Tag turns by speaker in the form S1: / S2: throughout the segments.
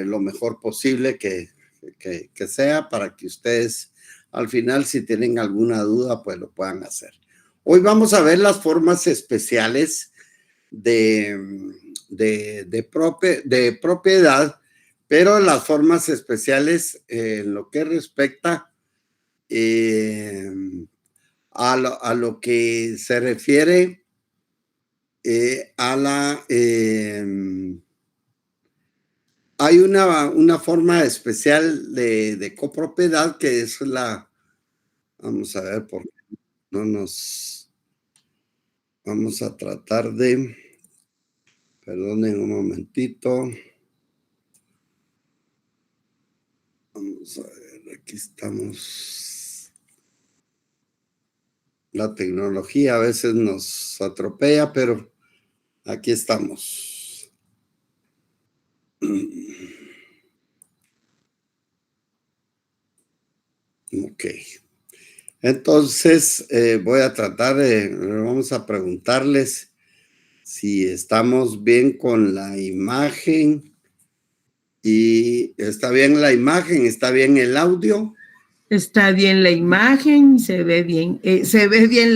S1: lo mejor posible que sea, para que ustedes al final, si tienen alguna duda, pues lo puedan hacer. Hoy vamos a ver las formas especiales de propiedad, pero las formas especiales en lo que respecta a lo que se refiere a la... hay una forma especial de copropiedad que es la... Vamos a ver por qué no nos... Vamos a tratar de... Perdonen un momentito. Vamos a ver, aquí estamos. La tecnología a veces nos atropella, pero aquí estamos. Ok. Entonces, voy a tratar vamos a preguntarles si estamos bien con la imagen. Y está bien la imagen, está bien el audio.
S2: Está bien la imagen, se ve bien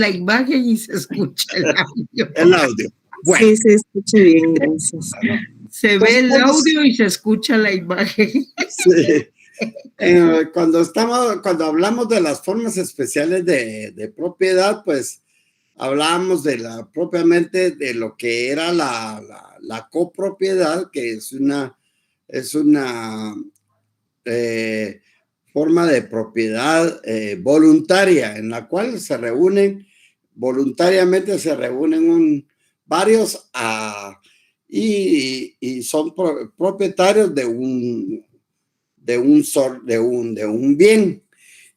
S2: la imagen y se escucha el audio.
S1: El audio.
S3: Bueno. Sí, se escucha bien, gracias.
S2: Se ve el audio y se escucha la imagen.
S1: Sí. Cuando hablamos de las formas especiales de propiedad, pues hablábamos propiamente de lo que era la copropiedad, que es una forma de propiedad voluntaria, en la cual voluntariamente se reúnen varios y son propietarios de un bien.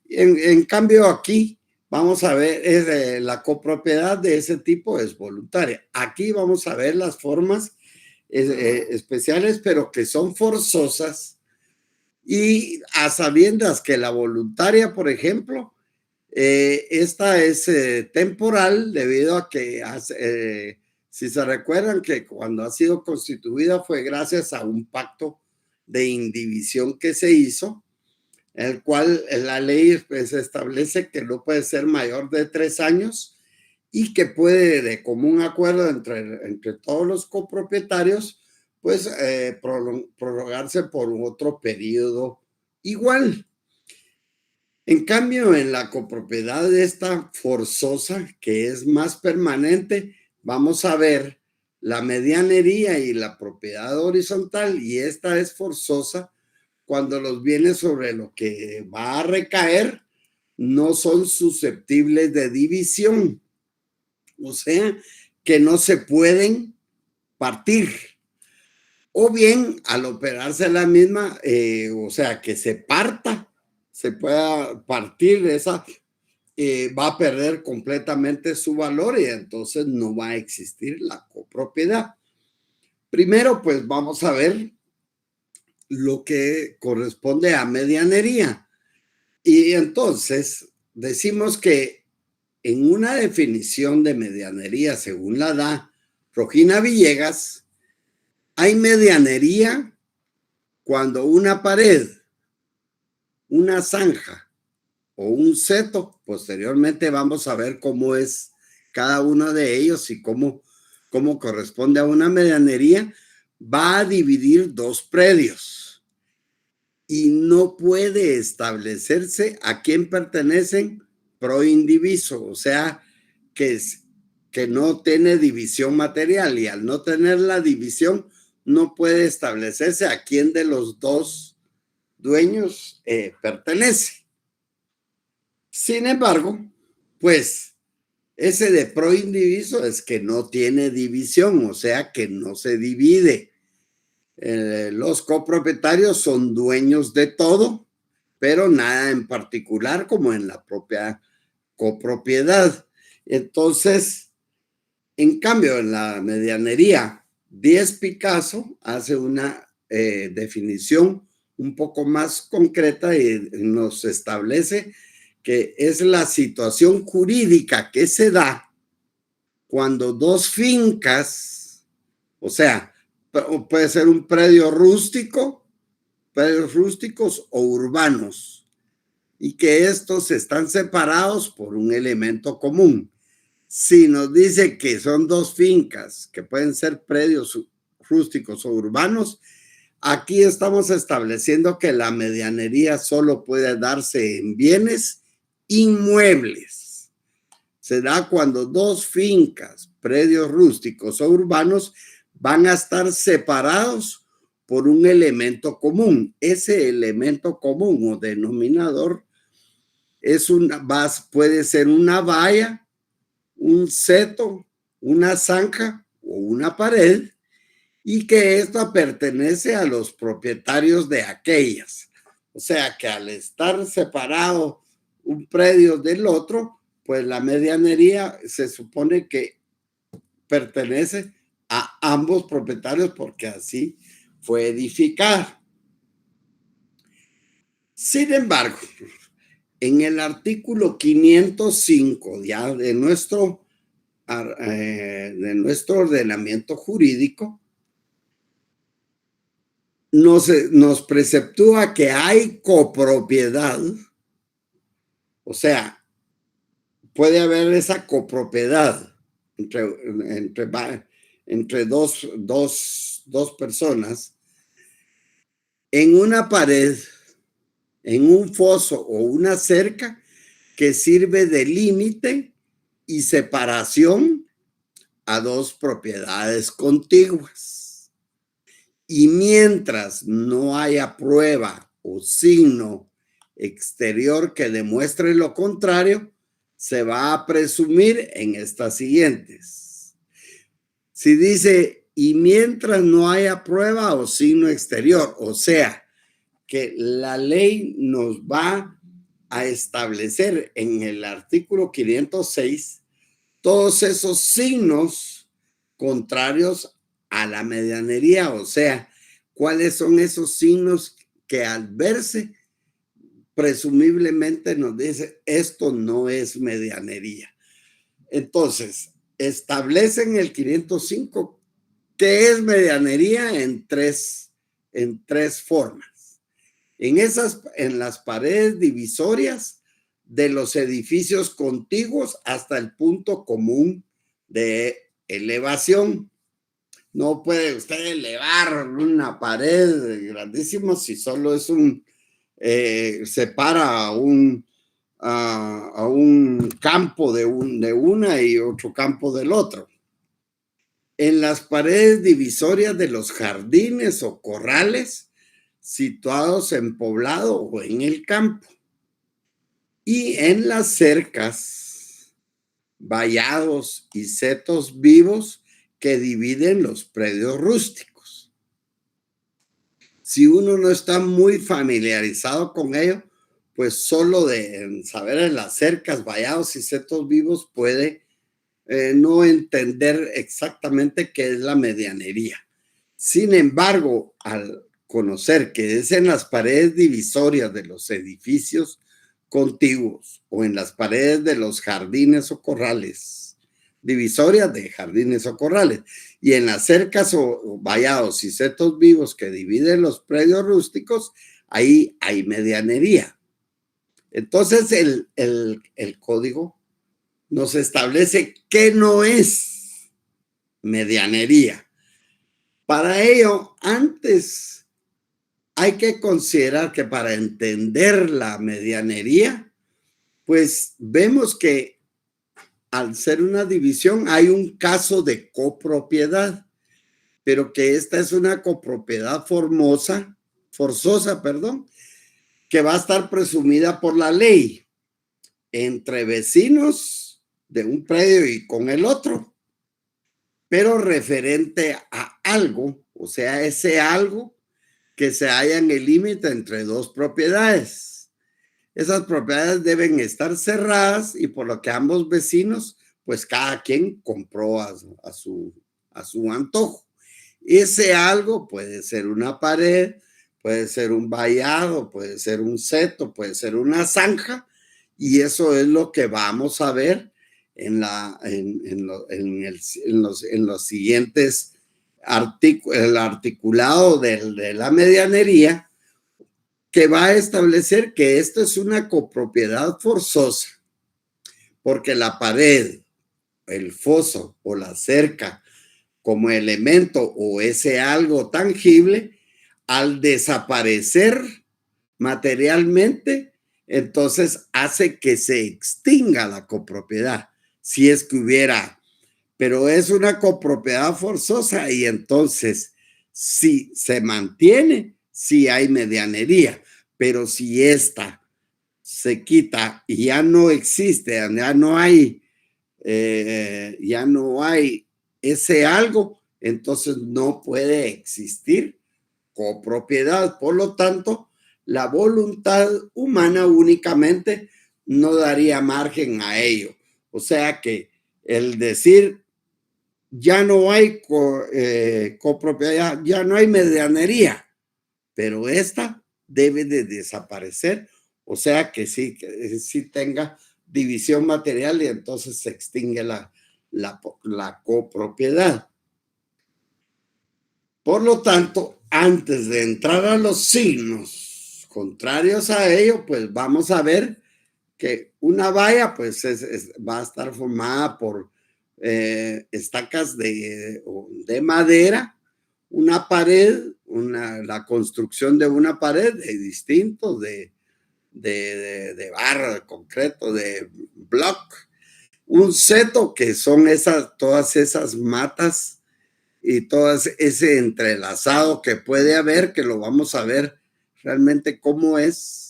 S1: En cambio aquí vamos a ver la copropiedad de ese tipo es voluntaria. Aquí vamos a ver las formas especiales, pero que son forzosas, y a sabiendas que la voluntaria, por ejemplo, esta es temporal, debido a que si se recuerdan que cuando ha sido constituida fue gracias a un pacto de indivisión que se hizo, el cual la ley pues, establece que no puede ser mayor de 3 años y que puede, de común acuerdo entre todos los copropietarios, pues prorrogarse por otro periodo igual. En cambio, en la copropiedad esta forzosa, que es más permanente, vamos a ver la medianería y la propiedad horizontal, y esta es forzosa cuando los bienes sobre lo que va a recaer no son susceptibles de división, o sea, que no se pueden partir. O bien, al operarse la misma, o sea, que se pueda partir esa, va a perder completamente su valor y entonces no va a existir la copropiedad. Primero, pues vamos a ver lo que corresponde a medianería. Y entonces decimos que en una definición de medianería, según la da Rojina Villegas, hay medianería cuando una pared, una zanja o un seto, posteriormente vamos a ver cómo es cada uno de ellos y cómo corresponde a una medianería, va a dividir 2 predios y no puede establecerse a quién pertenecen pro indiviso, o sea, que no tiene división material, y al no tener la división no puede establecerse a quién de los 2 dueños pertenece. Sin embargo, pues ese de pro indiviso es que no tiene división, o sea que no se divide. Los copropietarios son dueños de todo, pero nada en particular, como en la propia copropiedad. Entonces, en cambio, en la medianería, Díez Picasso hace una definición un poco más concreta y nos establece que es la situación jurídica que se da cuando 2 fincas, o sea, puede ser un predio rústico predios rústicos o urbanos, y que estos están separados por un elemento común. Si nos dice que son dos fincas, que pueden ser predios rústicos o urbanos, aquí estamos estableciendo que la medianería solo puede darse en bienes inmuebles. Se da cuando dos fincas, predios rústicos o urbanos, van a estar separados por un elemento común. Ese elemento común o denominador puede ser una valla, un seto, una zanja o una pared, y que esta pertenece a los propietarios de aquellas. O sea que al estar separado un predio del otro, pues la medianería se supone que pertenece a ambos propietarios porque así fue edificada. Sin embargo, en el artículo 505 ya de nuestro ordenamiento jurídico, nos preceptúa que hay copropiedad, o sea, puede haber esa copropiedad entre dos personas en una pared, en un foso o una cerca que sirve de límite y separación a dos propiedades contiguas. Y mientras no haya prueba o signo exterior que demuestre lo contrario, se va a presumir en estas siguientes. Si dice, y mientras no haya prueba o signo exterior, o sea, que la ley nos va a establecer en el artículo 506 todos esos signos contrarios a la medianería, o sea, cuáles son esos signos que al verse presumiblemente nos dice esto no es medianería. Entonces, establecen el 505 que es medianería en tres formas. En las paredes divisorias de los edificios contiguos hasta el punto común de elevación. No puede usted elevar una pared grandísima si solo es separa a un campo de una y otro campo del otro. En las paredes divisorias de los jardines o corrales situados en poblado o en el campo, y en las cercas, vallados y setos vivos que dividen los predios rústicos. Si uno no está muy familiarizado con ello, pues solo de saber en las cercas, vallados y setos vivos puede no entender exactamente qué es la medianería. Sin embargo, al conocer que es en las paredes divisorias de los edificios contiguos o en las paredes de los jardines o corrales, divisorias de jardines o corrales, y en las cercas o vallados y setos vivos que dividen los predios rústicos, ahí hay medianería. Entonces el código nos establece qué no es medianería. Para ello, antes hay que considerar que para entender la medianería, pues vemos que al ser una división hay un caso de copropiedad, pero que esta es una copropiedad forzosa, que va a estar presumida por la ley entre vecinos de un predio y con el otro, pero referente a algo, o sea, ese algo que se halla en el límite entre dos propiedades. Esas propiedades deben estar cerradas y por lo que ambos vecinos, pues cada quien compró a su antojo. Ese algo puede ser una pared, puede ser un vallado, puede ser un seto, puede ser una zanja, y eso es lo que vamos a ver en los siguientes artículos, el articulado de la medianería, que va a establecer que esto es una copropiedad forzosa, porque la pared, el foso o la cerca como elemento o ese algo tangible, al desaparecer materialmente, entonces hace que se extinga la copropiedad, si es que hubiera, pero es una copropiedad forzosa y entonces si se mantiene, si hay medianería, pero si esta se quita y ya no existe, ya no hay ese algo, entonces no puede existir copropiedad. Por lo tanto, la voluntad humana únicamente no daría margen a ello. O sea que el decir ya no hay copropiedad, ya no hay medianería, pero esta debe de desaparecer. O sea que sí tenga división material y entonces se extingue la copropiedad. Por lo tanto, antes de entrar a los signos contrarios a ello, pues vamos a ver que una valla pues va a estar formada por estacas de madera, una pared, la construcción de una pared de distintos, de barra, de concreto, de block, un seto que son todas esas matas y todo ese entrelazado que puede haber, que lo vamos a ver realmente cómo es.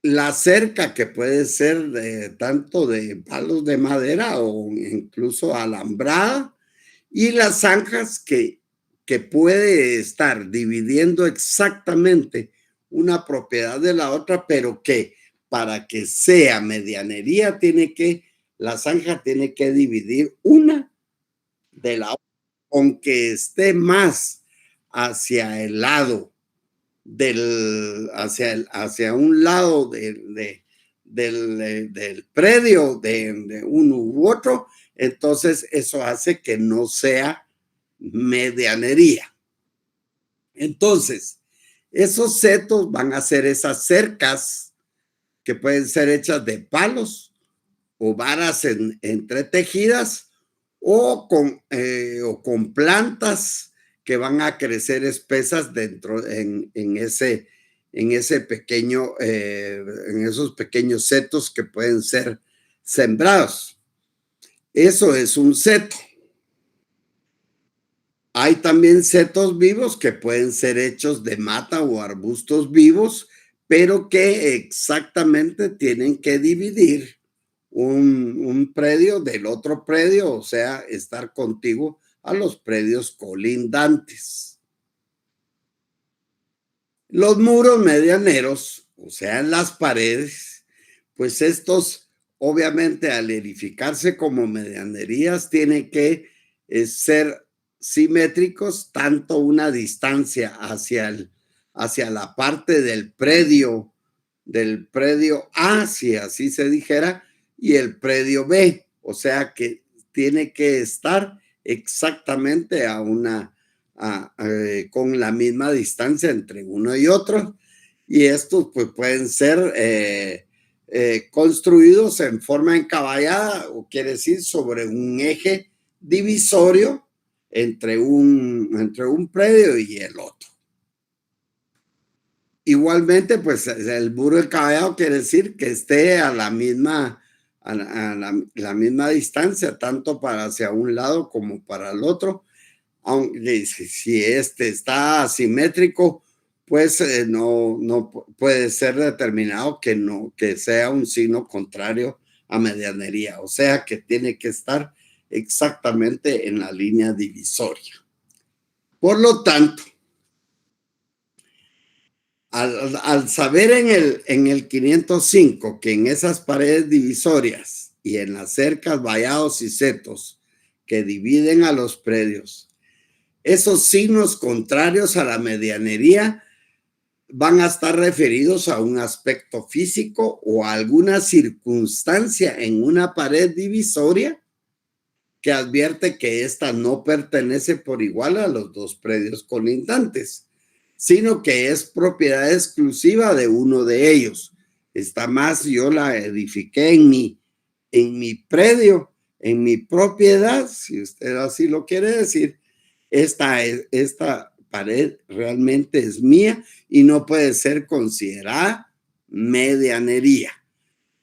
S1: La cerca, que puede ser tanto de palos de madera o incluso alambrada, y las zanjas que puede estar dividiendo exactamente una propiedad de la otra, pero que para que sea medianería la zanja tiene que dividir una de la otra, aunque esté más hacia el lado hacia un lado del predio de uno u otro, entonces eso hace que no sea medianería. Entonces, esos setos van a ser esas cercas que pueden ser hechas de palos o varas entretejidas o con plantas que van a crecer espesas dentro en esos pequeños setos que pueden ser sembrados. Eso es un seto. Hay también setos vivos que pueden ser hechos de mata o arbustos vivos, pero que exactamente tienen que dividir un predio del otro predio, o sea, estar contiguo a los predios colindantes. Los muros medianeros, o sea, las paredes, pues estos obviamente al edificarse como medianerías tienen que ser simétricos, tanto una distancia hacia la parte del predio A, si así se dijera, y el predio B, o sea que tiene que estar exactamente con la misma distancia entre uno y otro, y estos pues pueden ser construidos en forma encaballada, o quiere decir sobre un eje divisorio entre un predio y el otro. Igualmente, pues el muro encaballado quiere decir que esté a la misma distancia, tanto para hacia un lado como para el otro. Aunque si este está asimétrico, pues no puede ser determinado que sea un signo contrario a medianería. O sea que tiene que estar exactamente en la línea divisoria. Por lo tanto, al saber en el 505 que en esas paredes divisorias y en las cercas, vallados y setos que dividen a los predios, esos signos contrarios a la medianería van a estar referidos a un aspecto físico o a alguna circunstancia en una pared divisoria que advierte que ésta no pertenece por igual a los dos predios colindantes. sino que es propiedad exclusiva de uno de ellos. Esta más yo la edifiqué en mi predio, en mi propiedad, si usted así lo quiere decir. Esta pared realmente es mía y no puede ser considerada medianería,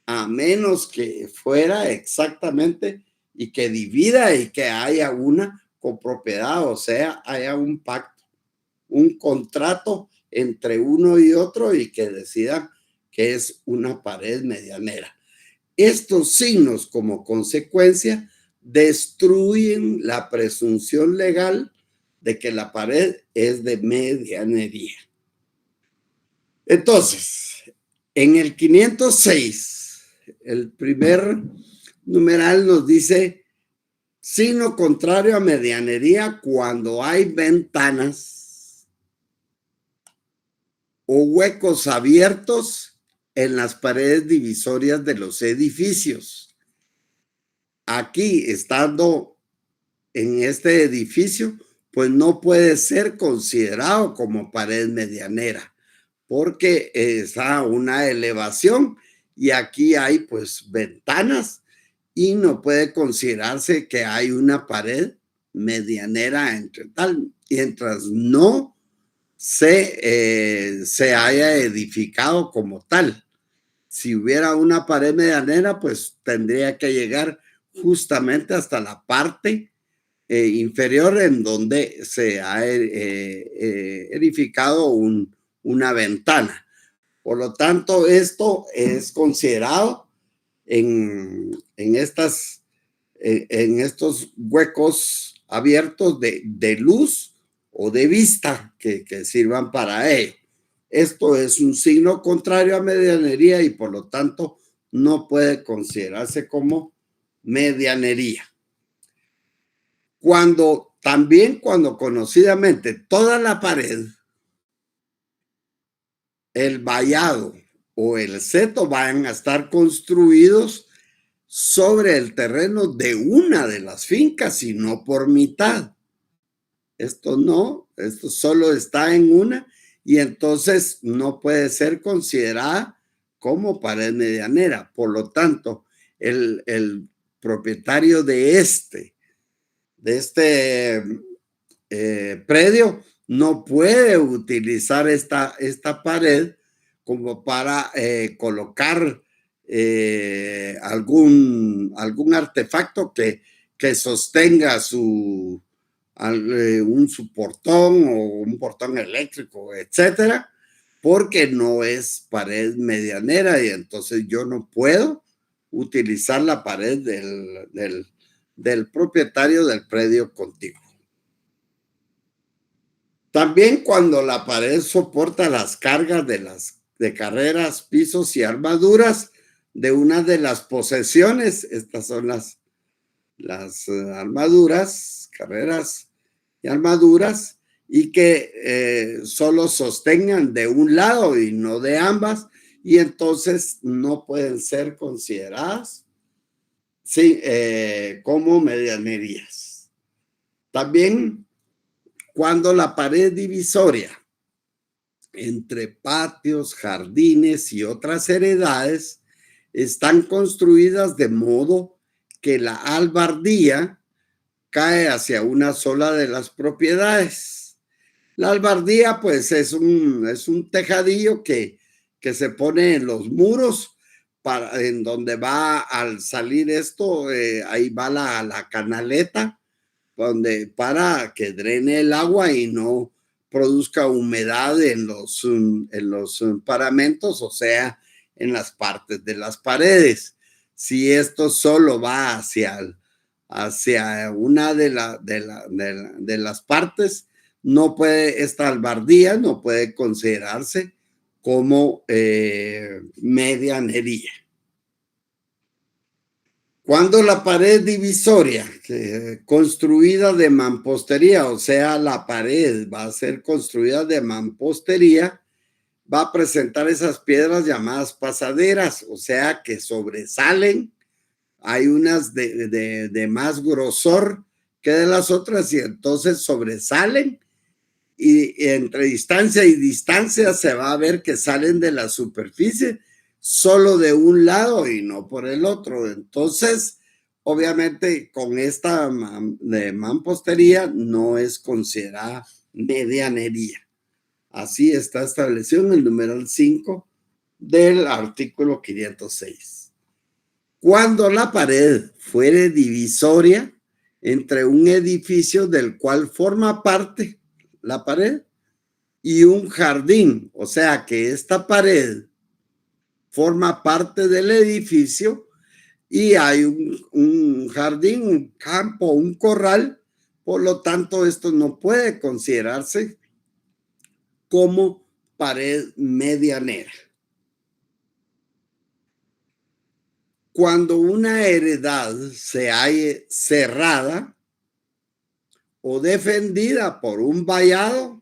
S1: a menos que fuera exactamente y que divida y que haya una copropiedad, o sea, haya un pacto, un contrato entre uno y otro y que decidan que es una pared medianera. Estos signos, como consecuencia, destruyen la presunción legal de que la pared es de medianería. Entonces, en el 506, el primer numeral nos dice signo contrario a medianería cuando hay ventanas o huecos abiertos en las paredes divisorias de los edificios. Aquí, estando en este edificio, pues no puede ser considerado como pared medianera, porque está a una elevación y aquí hay pues ventanas y no puede considerarse que hay una pared medianera entre tal, mientras no se haya edificado como tal. Si hubiera una pared medianera, pues tendría que llegar justamente hasta la parte inferior en donde se ha edificado una ventana. Por lo tanto, esto es considerado en estos huecos abiertos de luz o de vista que sirvan para ello. Esto es un signo contrario a medianería y por lo tanto no puede considerarse como medianería. También cuando conocidamente toda la pared, el vallado o el seto van a estar construidos sobre el terreno de una de las fincas y no por mitad. Esto solo está en una y entonces no puede ser considerada como pared medianera. Por lo tanto, el propietario de este predio no puede utilizar esta pared como para colocar algún artefacto que sostenga un portón o un portón eléctrico, etcétera, porque no es pared medianera y entonces yo no puedo utilizar la pared del propietario del predio contiguo. También cuando la pared soporta las cargas de carreras, pisos y armaduras de una de las posesiones, estas son las armaduras, carreras y armaduras, y que solo sostengan de un lado y no de ambas, y entonces no pueden ser consideradas como medianerías. También cuando la pared divisoria entre patios, jardines y otras heredades están construidas de modo que la albardía cae hacia una sola de las propiedades. La albardía, pues, es un tejadillo que se pone en los muros, en donde va al salir esto, ahí va la canaleta, para que drene el agua y no produzca humedad en los paramentos, o sea, en las partes de las paredes. Si esto solo va hacia una de las partes, esta albardía no puede considerarse como medianería. Cuando la pared divisoria, construida de mampostería, o sea, la pared va a ser construida de mampostería, va a presentar esas piedras llamadas pasaderas, o sea, que sobresalen. Hay unas de más grosor que de las otras y entonces sobresalen y entre distancia y distancia se va a ver que salen de la superficie solo de un lado y no por el otro. Entonces, obviamente, con esta de mampostería no es considerada medianería. Así está establecido en el numeral 5 del artículo 506. Cuando la pared fuere divisoria entre un edificio del cual forma parte la pared y un jardín, o sea que esta pared forma parte del edificio y hay un jardín, un campo, un corral, por lo tanto esto no puede considerarse como pared medianera. Cuando una heredad se halle cerrada o defendida por un vallado,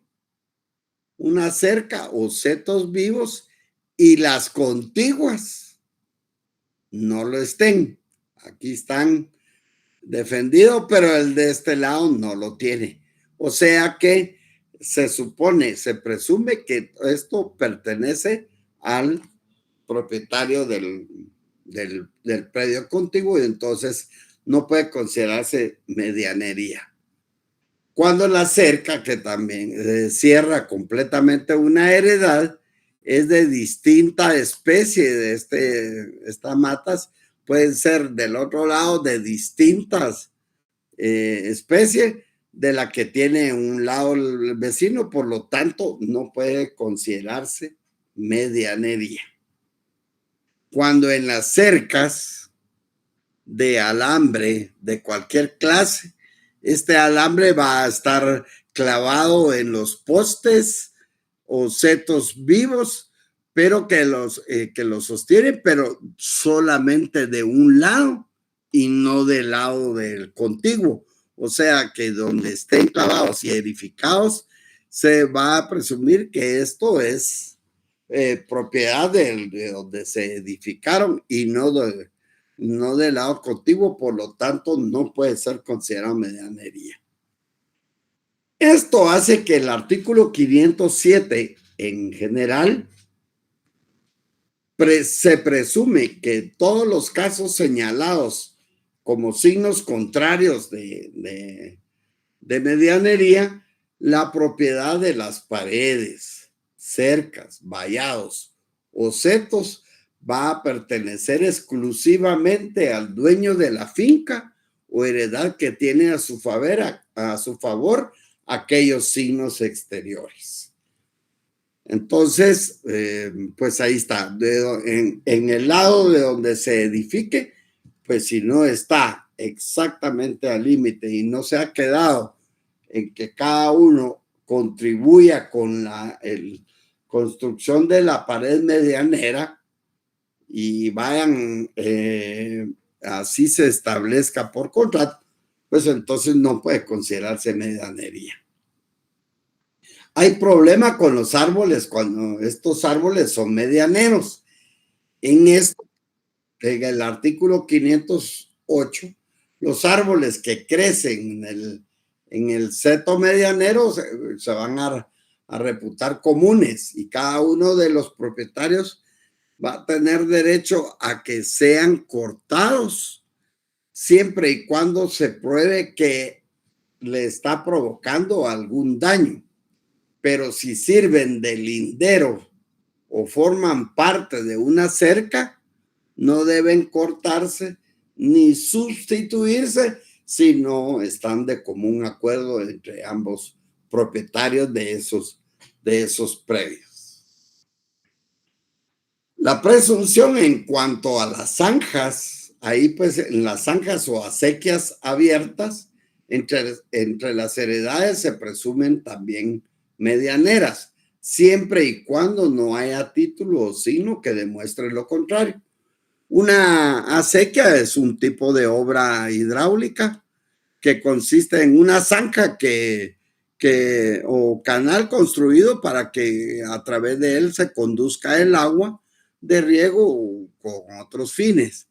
S1: una cerca o setos vivos y las contiguas no lo estén. Aquí están defendidos, pero el de este lado no lo tiene. O sea que se supone, se presume que esto pertenece al propietario del predio contiguo y entonces no puede considerarse medianería. Cuando la cerca, que también cierra completamente una heredad, es de distinta especie de estas matas, pueden ser del otro lado de distintas especies de la que tiene un lado el vecino, por lo tanto no puede considerarse medianería. Cuando en las cercas de alambre de cualquier clase, este alambre va a estar clavado en los postes o setos vivos, pero que los sostienen, pero solamente de un lado y no del lado del contiguo. O sea que donde estén clavados y edificados, se va a presumir que esto es propiedad de donde se edificaron y no del lado contiguo, por lo tanto no puede ser considerado medianería. Esto hace que el artículo 507 en general se presume que todos los casos señalados como signos contrarios de medianería, la propiedad de las paredes, cercas, vallados o setos va a pertenecer exclusivamente al dueño de la finca o heredad que tiene a su favor aquellos signos exteriores. Entonces, pues ahí está. En el lado de donde se edifique, pues si no está exactamente al límite y no se ha quedado en que cada uno contribuya con la construcción de la pared medianera y vayan, así se establezca por contrato, pues entonces no puede considerarse medianería. Hay problema con los árboles cuando estos árboles son medianeros. En esto, en el artículo 508, los árboles que crecen en el seto medianero se van a reputar comunes y cada uno de los propietarios va a tener derecho a que sean cortados siempre y cuando se pruebe que le está provocando algún daño. Pero si sirven de lindero o forman parte de una cerca, no deben cortarse ni sustituirse si no están de común acuerdo entre ambos propietarios de esos predios. La presunción en cuanto a las zanjas, ahí pues en las zanjas o acequias abiertas, entre las heredades se presumen también medianeras, siempre y cuando no haya título o signo que demuestre lo contrario. Una acequia es un tipo de obra hidráulica que consiste en una zanja o canal construido para que a través de él se conduzca el agua de riego con otros fines.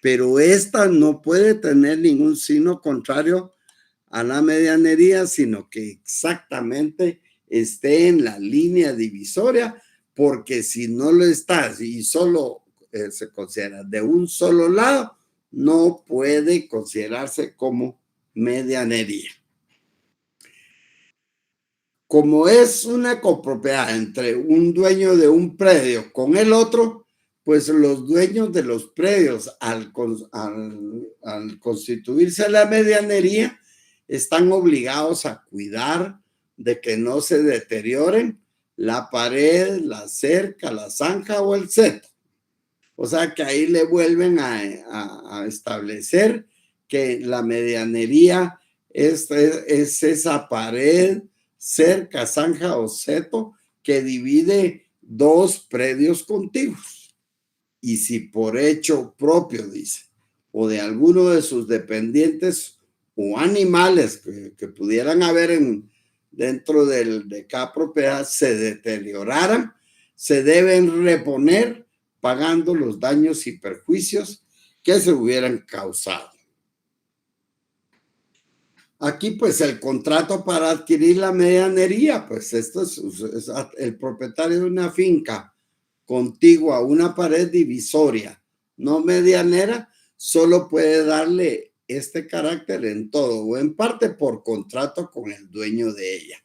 S1: Pero esta no puede tener ningún signo contrario a la medianería, sino que exactamente esté en la línea divisoria, porque si no lo está y solo se considera de un solo lado, no puede considerarse como medianería. Como es una copropiedad entre un dueño de un predio con el otro, pues los dueños de los predios, al constituirse la medianería, están obligados a cuidar de que no se deterioren la pared, la cerca, la zanja o el seto. O sea que ahí le vuelven a establecer que la medianería es esa pared, cerca, zanja o seto que divide dos predios contiguos. Y si por hecho propio, dice, o de alguno de sus dependientes o animales que pudieran haber dentro de cada propiedad se deterioraran, se deben reponer pagando los daños y perjuicios que se hubieran causado. Aquí, pues, el contrato para adquirir la medianería, pues, esto es el propietario de una finca contigua a una pared divisoria, no medianera, solo puede darle este carácter en todo o en parte por contrato con el dueño de ella.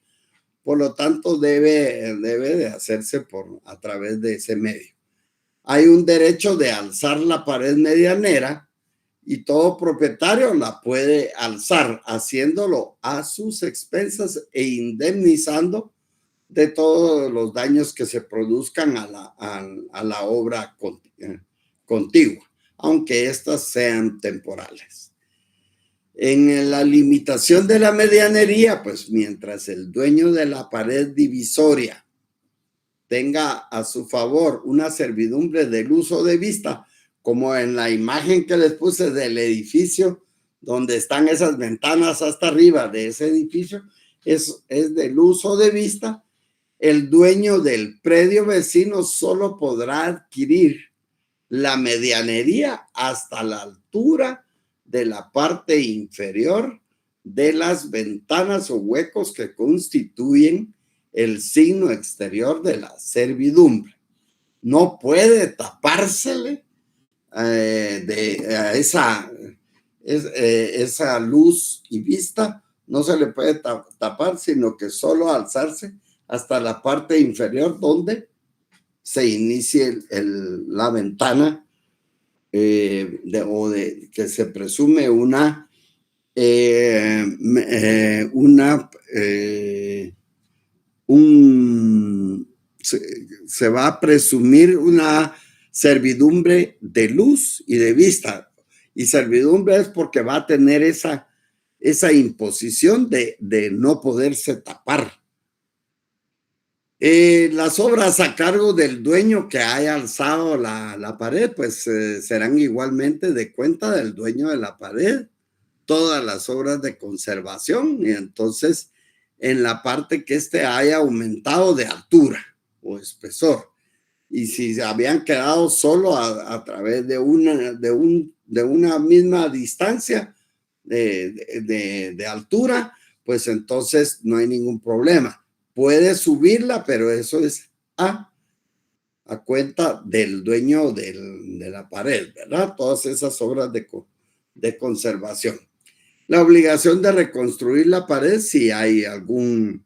S1: Por lo tanto, debe de hacerse a través de ese medio. Hay un derecho de alzar la pared medianera y todo propietario la puede alzar, haciéndolo a sus expensas e indemnizando de todos los daños que se produzcan a la obra contigua, aunque éstas sean temporales. En la limitación de la medianería, pues mientras el dueño de la pared divisoria tenga a su favor una servidumbre del uso de vista, como en la imagen que les puse del edificio, donde están esas ventanas hasta arriba de ese edificio, es del uso de vista, el dueño del predio vecino solo podrá adquirir la medianería hasta la altura de la parte inferior de las ventanas o huecos que constituyen el signo exterior de la servidumbre. No puede tapársele esa luz y vista, no se le puede tapar, sino que solo alzarse hasta la parte inferior donde se inicie la ventana que se presume se va a presumir una servidumbre de luz y de vista. Y servidumbre es porque va a tener esa imposición de no poderse tapar. Las obras a cargo del dueño que haya alzado la pared, pues serán igualmente de cuenta del dueño de la pared. Todas las obras de conservación, y entonces en la parte que haya aumentado de altura o espesor. Y si se habían quedado solo a través de una misma distancia de altura, pues entonces no hay ningún problema. Puede subirla, pero eso es a cuenta del dueño de la pared, ¿verdad? Todas esas obras de conservación. La obligación de reconstruir la pared si hay algún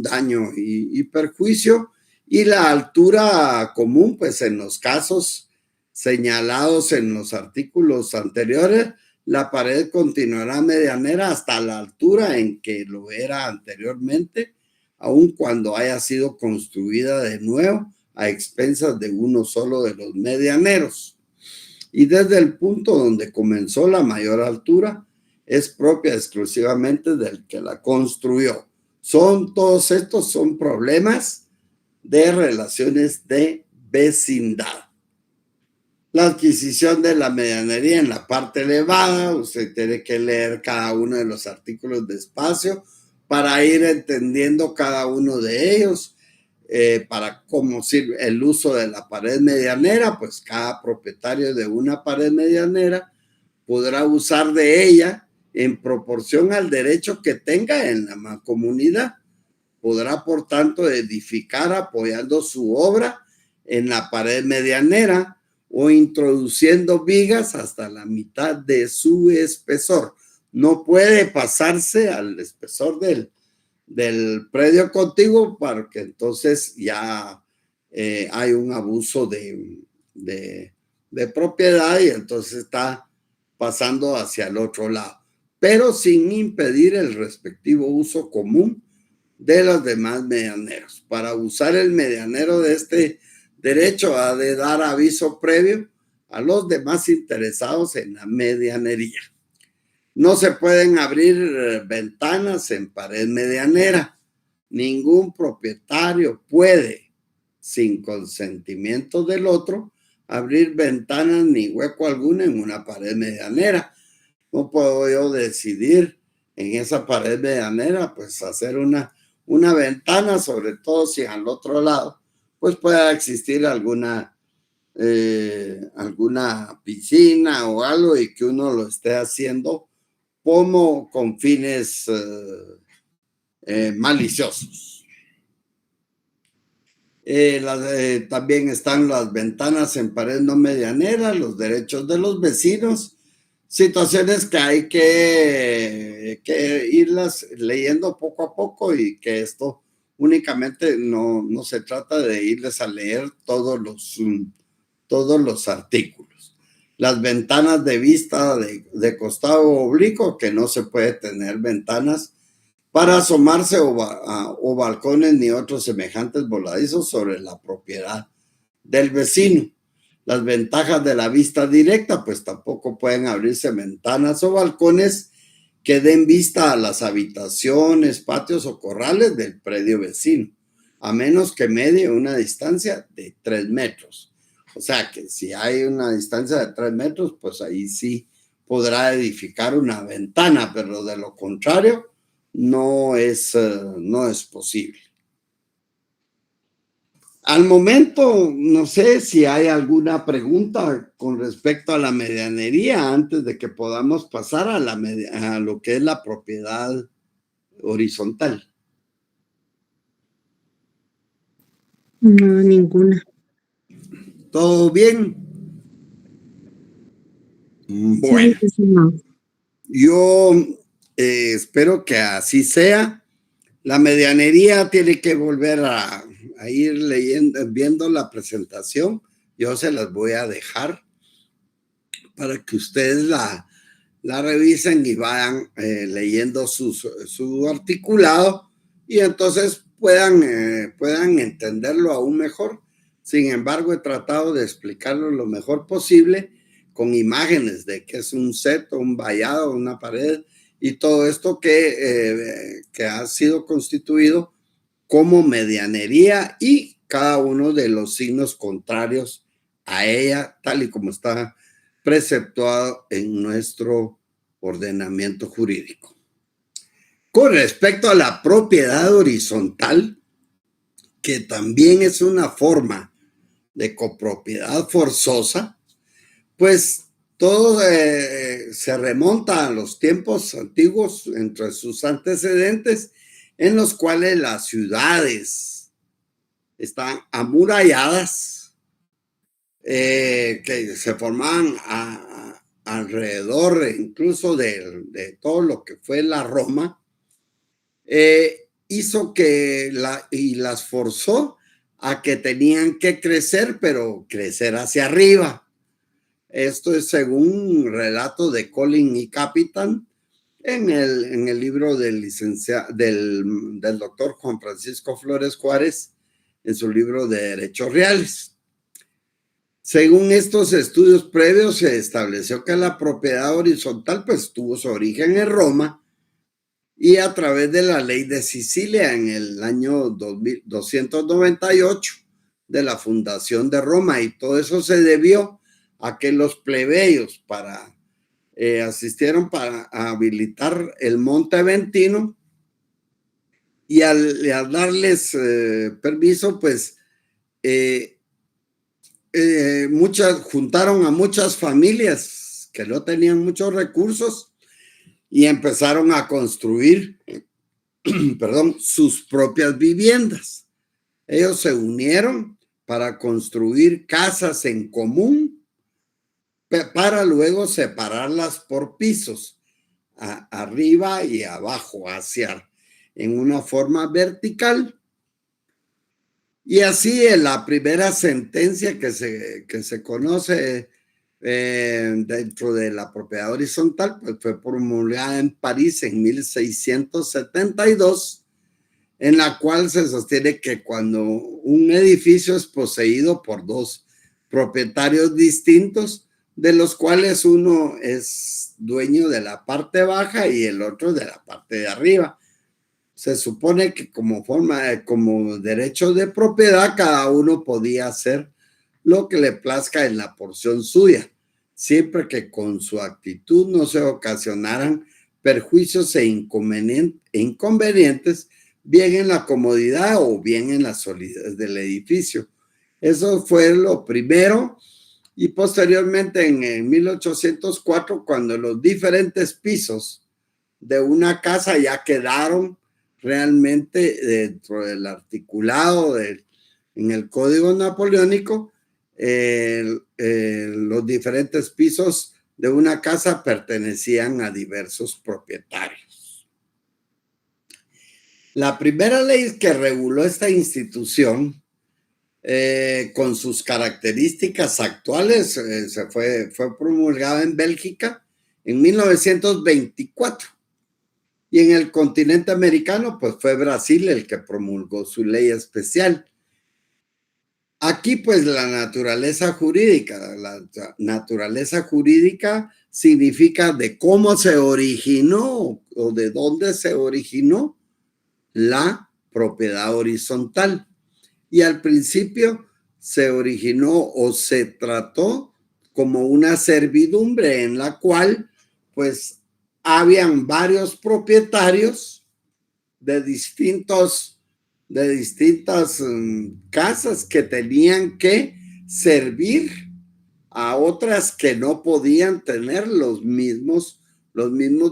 S1: daño y perjuicio. Y la altura común, pues en los casos señalados en los artículos anteriores, la pared continuará medianera hasta la altura en que lo era anteriormente, aun cuando haya sido construida de nuevo a expensas de uno solo de los medianeros. Y desde el punto donde comenzó la mayor altura, es propia exclusivamente del que la construyó. Todos estos son problemas de relaciones de vecindad. La adquisición de la medianería en la parte elevada, usted tiene que leer cada uno de los artículos despacio para ir entendiendo cada uno de ellos, para cómo sirve el uso de la pared medianera. Pues cada propietario de una pared medianera podrá usar de ella en proporción al derecho que tenga en la mancomunidad. Podrá, por tanto, edificar apoyando su obra en la pared medianera o introduciendo vigas hasta la mitad de su espesor. No puede pasarse al espesor del predio contiguo, porque entonces ya hay un abuso de propiedad y entonces está pasando hacia el otro lado, pero sin impedir el respectivo uso común de los demás medianeros. Para usar el medianero de este derecho ha de dar aviso previo a los demás interesados en la medianería. No se pueden abrir ventanas en pared medianera. Ningún propietario puede, sin consentimiento del otro, abrir ventanas ni hueco alguno en una pared medianera. No puedo yo decidir en esa pared medianera, pues hacer una ventana, sobre todo si al otro lado, pues pueda existir alguna piscina o algo y que uno lo esté haciendo como con fines maliciosos. También están las ventanas en pared no medianera, los derechos de los vecinos, situaciones que hay que irlas leyendo poco a poco y que esto únicamente no se trata de irles a leer todos los artículos. Las ventanas de vista de costado oblicuo, que no se puede tener ventanas para asomarse o balcones ni otros semejantes voladizos sobre la propiedad del vecino. Las ventajas de la vista directa, pues tampoco pueden abrirse ventanas o balcones que den vista a las habitaciones, patios o corrales del predio vecino, a menos que medie una distancia de 3 metros. O sea que si hay una distancia de 3 metros, pues ahí sí podrá edificar una ventana, pero de lo contrario no es posible. Al momento, no sé si hay alguna pregunta con respecto a la medianería antes de que podamos pasar a lo que es la propiedad horizontal.
S3: No, ninguna.
S1: ¿Todo bien? Bueno,
S3: Sí, sí, no.
S1: yo espero que así sea. La medianería tiene que volver a ir viendo la presentación. Yo se las voy a dejar para que ustedes la revisen y vayan leyendo su articulado y entonces puedan entenderlo aún mejor. Sin embargo, he tratado de explicarlo lo mejor posible con imágenes de qué es un seto, un vallado, una pared y todo esto que ha sido constituido como medianería y cada uno de los signos contrarios a ella, tal y como está preceptuado en nuestro ordenamiento jurídico. Con respecto a la propiedad horizontal, que también es una forma de copropiedad forzosa, pues todo se remonta a los tiempos antiguos entre sus antecedentes, en los cuales las ciudades están amuralladas, que se formaban alrededor incluso de todo lo que fue la Roma, hizo que las forzó a que tenían que crecer, pero crecer hacia arriba. Esto es según un relato de Colin y Capitan en el libro del doctor Juan Francisco Flores Juárez, en su libro de Derechos Reales. Según estos estudios previos, se estableció que la propiedad horizontal pues tuvo su origen en Roma y a través de la ley de Sicilia en el año 298 de la fundación de Roma, y todo eso se debió a que los plebeyos asistieron para habilitar el Monte Aventino y al darles permiso, pues juntaron a muchas familias que no tenían muchos recursos y empezaron a construir, perdón, sus propias viviendas. Ellos se unieron para construir casas en común para luego separarlas por pisos, arriba y abajo, en una forma vertical. Y así la primera sentencia que se conoce dentro de la propiedad horizontal, pues fue promulgada en París en 1672, en la cual se sostiene que cuando un edificio es poseído por dos propietarios distintos, de los cuales uno es dueño de la parte baja y el otro de la parte de arriba, se supone que como derecho de propiedad, cada uno podía hacer lo que le plazca en la porción suya, siempre que con su actitud no se ocasionaran perjuicios e inconvenientes, bien en la comodidad o bien en la solidez del edificio. Eso fue lo primero. Y posteriormente, en 1804, cuando los diferentes pisos de una casa ya quedaron realmente dentro del articulado en el Código Napoleónico, los diferentes pisos de una casa pertenecían a diversos propietarios. La primera ley que reguló esta institución, con sus características actuales, fue promulgada en Bélgica en 1924. Y en el continente americano, pues fue Brasil el que promulgó su ley especial. Aquí, pues la naturaleza jurídica significa de cómo se originó o de dónde se originó la propiedad horizontal. Y al principio se originó o se trató como una servidumbre en la cual, pues, habían varios propietarios de distintas casas que tenían que servir a otras que no podían tener los mismos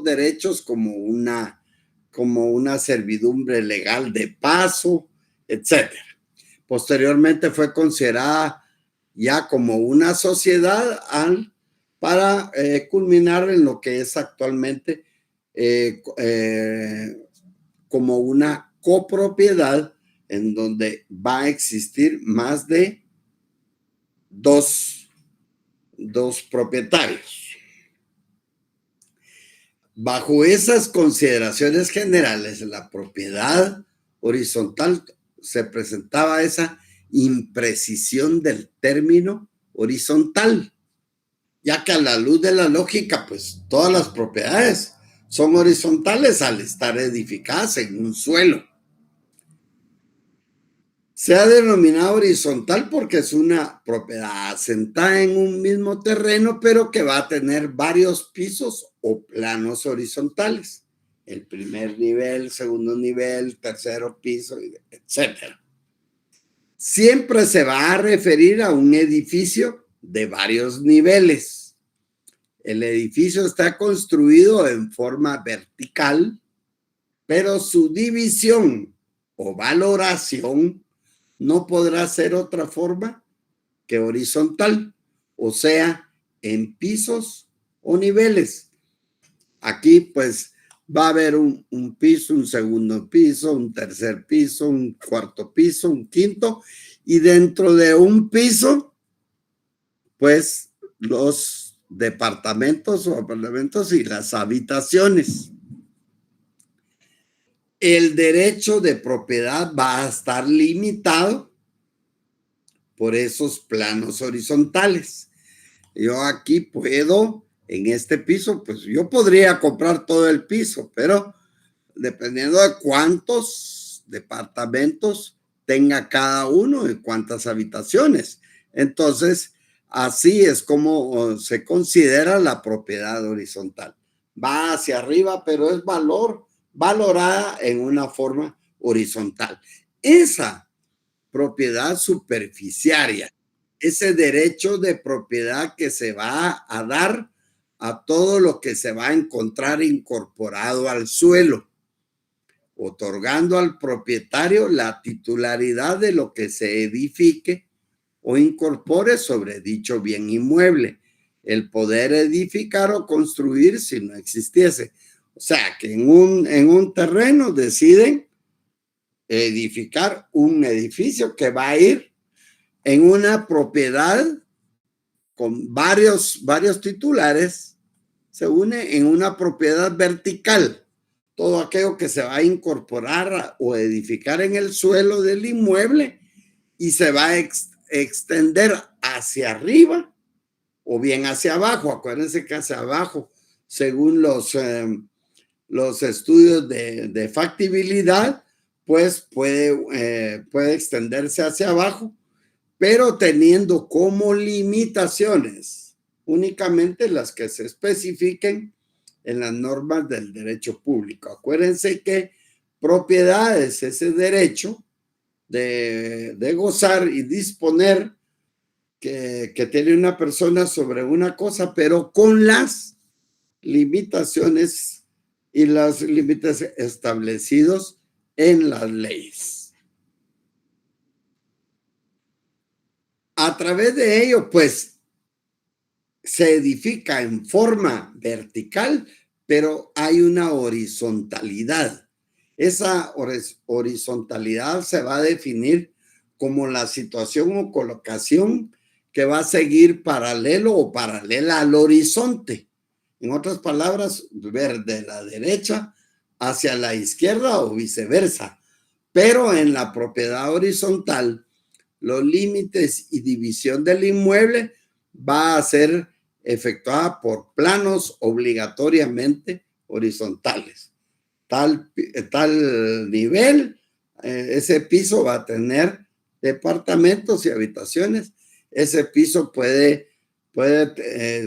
S1: derechos como una servidumbre legal de paso, etcétera. Posteriormente fue considerada ya como una sociedad para culminar en lo que es actualmente como una copropiedad, en donde va a existir más de dos propietarios. Bajo esas consideraciones generales, la propiedad horizontal se presentaba esa imprecisión del término horizontal, ya que a la luz de la lógica, pues todas las propiedades son horizontales al estar edificadas en un suelo. Se ha denominado horizontal porque es una propiedad asentada en un mismo terreno, pero que va a tener varios pisos o planos horizontales. El primer nivel, segundo nivel, tercero piso, etcétera. Siempre se va a referir a un edificio de varios niveles. El edificio está construido en forma vertical, pero su división o valoración no podrá ser otra forma que horizontal, o sea, en pisos o niveles. Aquí pues va a haber un piso, un segundo piso, un tercer piso, un cuarto piso, un quinto, y dentro de un piso, pues los departamentos o apartamentos y las habitaciones. El derecho de propiedad va a estar limitado por esos planos horizontales. Yo aquí puedo, en este piso, pues yo podría comprar todo el piso, pero dependiendo de cuántos departamentos tenga cada uno y cuántas habitaciones. Entonces, así es como se considera la propiedad horizontal. Va hacia arriba, pero es valorada en una forma horizontal. Esa propiedad superficiaria, ese derecho de propiedad que se va a dar a todo lo que se va a encontrar incorporado al suelo, otorgando al propietario la titularidad de lo que se edifique o incorpore sobre dicho bien inmueble, el poder edificar o construir si no existiese. O sea, que en un terreno deciden edificar un edificio que va a ir en una propiedad con varios titulares, se une en una propiedad vertical. Todo aquello que se va a incorporar o edificar en el suelo del inmueble y se va a extender hacia arriba o bien hacia abajo. Acuérdense que hacia abajo, según los estudios de factibilidad, pues puede extenderse hacia abajo, pero teniendo como limitaciones únicamente las que se especifiquen en las normas del derecho público. Acuérdense que propiedad es ese derecho de gozar y disponer que tiene una persona sobre una cosa, pero con las limitaciones y los límites establecidos en las leyes. A través de ello, pues, se edifica en forma vertical, pero hay una horizontalidad. Esa horizontalidad se va a definir como la situación o colocación que va a seguir paralelo o paralela al horizonte. En otras palabras, ver de la derecha hacia la izquierda o viceversa. Pero en la propiedad horizontal, los límites y división del inmueble va a ser efectuada por planos obligatoriamente horizontales. Tal nivel, ese piso va a tener departamentos y habitaciones. Ese piso puede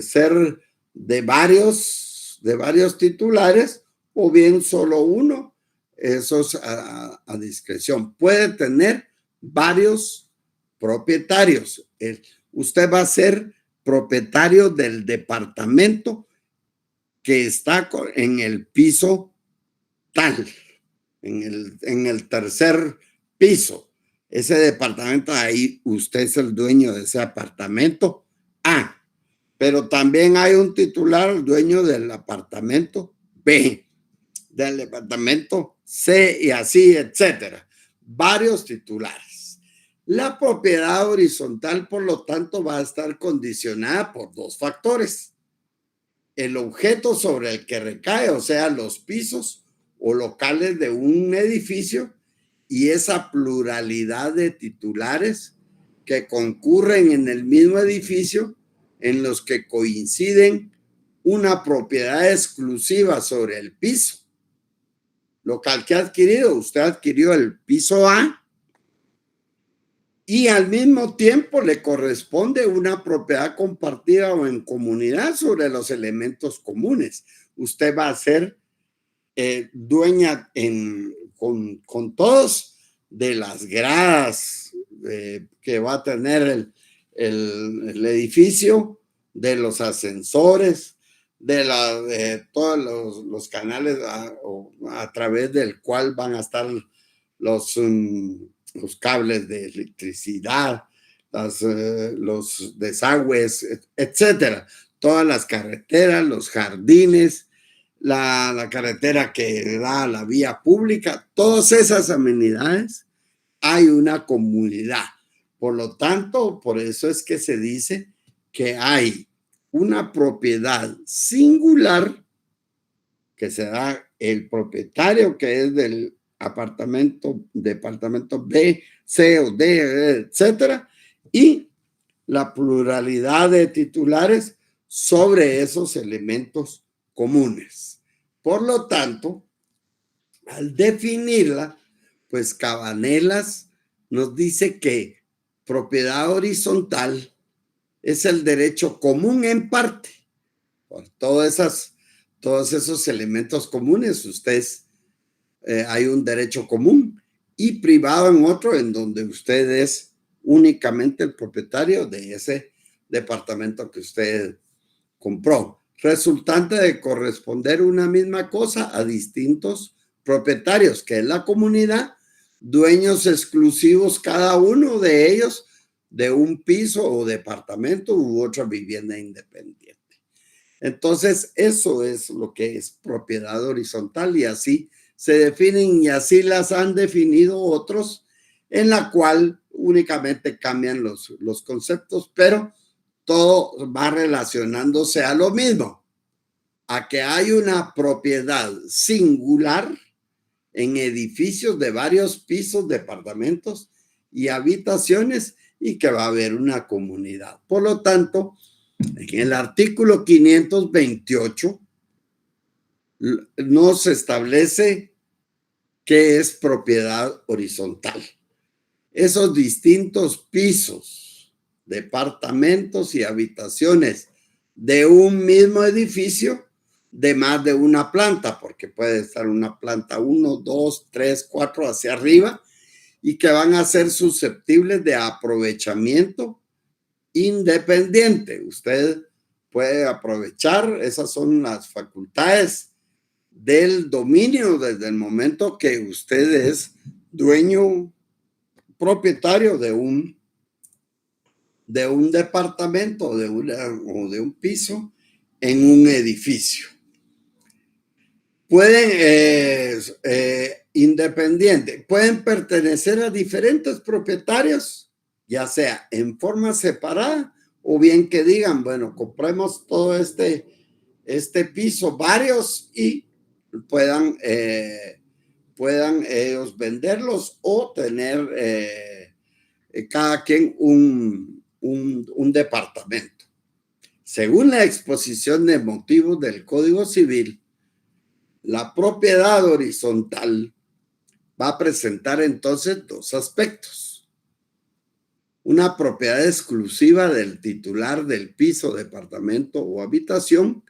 S1: ser de varios titulares o bien solo uno. Eso es a discreción. Puede tener varios propietarios. Usted va a ser propietario del departamento que está en el piso tal, en el tercer piso. Ese departamento, ahí usted es el dueño de ese apartamento A, pero también hay un titular, el dueño del apartamento B, del departamento C y así, etcétera. Varios titulares. La propiedad horizontal, por lo tanto, va a estar condicionada por dos factores. El objeto sobre el que recae, o sea, los pisos o locales de un edificio, y esa pluralidad de titulares que concurren en el mismo edificio, en los que coinciden una propiedad exclusiva sobre el piso local que ha adquirido. Usted adquirió el piso A y al mismo tiempo le corresponde una propiedad compartida o en comunidad sobre los elementos comunes. Usted va a ser dueña con todos de las gradas que va a tener el edificio, de los ascensores, de todos los canales a través del cual van a estar los cables de electricidad, los desagües, etcétera. Todas las carreteras, los jardines, la carretera que da a la vía pública, todas esas amenidades, hay una comunidad. Por lo tanto, por eso es que se dice que hay una propiedad singular que se da el propietario, que es del departamento B, C o D, etcétera, y la pluralidad de titulares sobre esos elementos comunes. Por lo tanto, al definirla, pues Cabanelas nos dice que propiedad horizontal es el derecho común en parte. Por todos esos elementos comunes, hay un derecho común, y privado en otro, en donde usted es únicamente el propietario de ese departamento que usted compró. resultante de corresponder una misma cosa a distintos propietarios, que es la comunidad, dueños exclusivos cada uno de ellos de un piso o departamento u otra vivienda independiente. Entonces, eso es lo que es propiedad horizontal y así se definen y así las han definido otros, en la cual únicamente cambian los conceptos, pero todo va relacionándose a lo mismo, a que hay una propiedad singular en edificios de varios pisos, departamentos y habitaciones y que va a haber una comunidad. Por lo tanto, en el artículo 528 nos establece qué es propiedad horizontal. Esos distintos pisos, departamentos y habitaciones de un mismo edificio de más de una planta, porque puede estar una planta 1, 2, 3, 4 hacia arriba y que van a ser susceptibles de aprovechamiento independiente. Usted puede aprovechar, esas son las facultades del dominio desde el momento que usted es dueño, propietario de un departamento o de un piso en un edificio. Pueden, independiente, pueden pertenecer a diferentes propietarios, ya sea en forma separada o bien que digan, bueno, compremos todo este piso, varios, y puedan ellos venderlos o tener cada quien un departamento. Según la exposición de motivos del Código Civil, la propiedad horizontal va a presentar entonces dos aspectos. Una propiedad exclusiva del titular del piso, departamento o habitación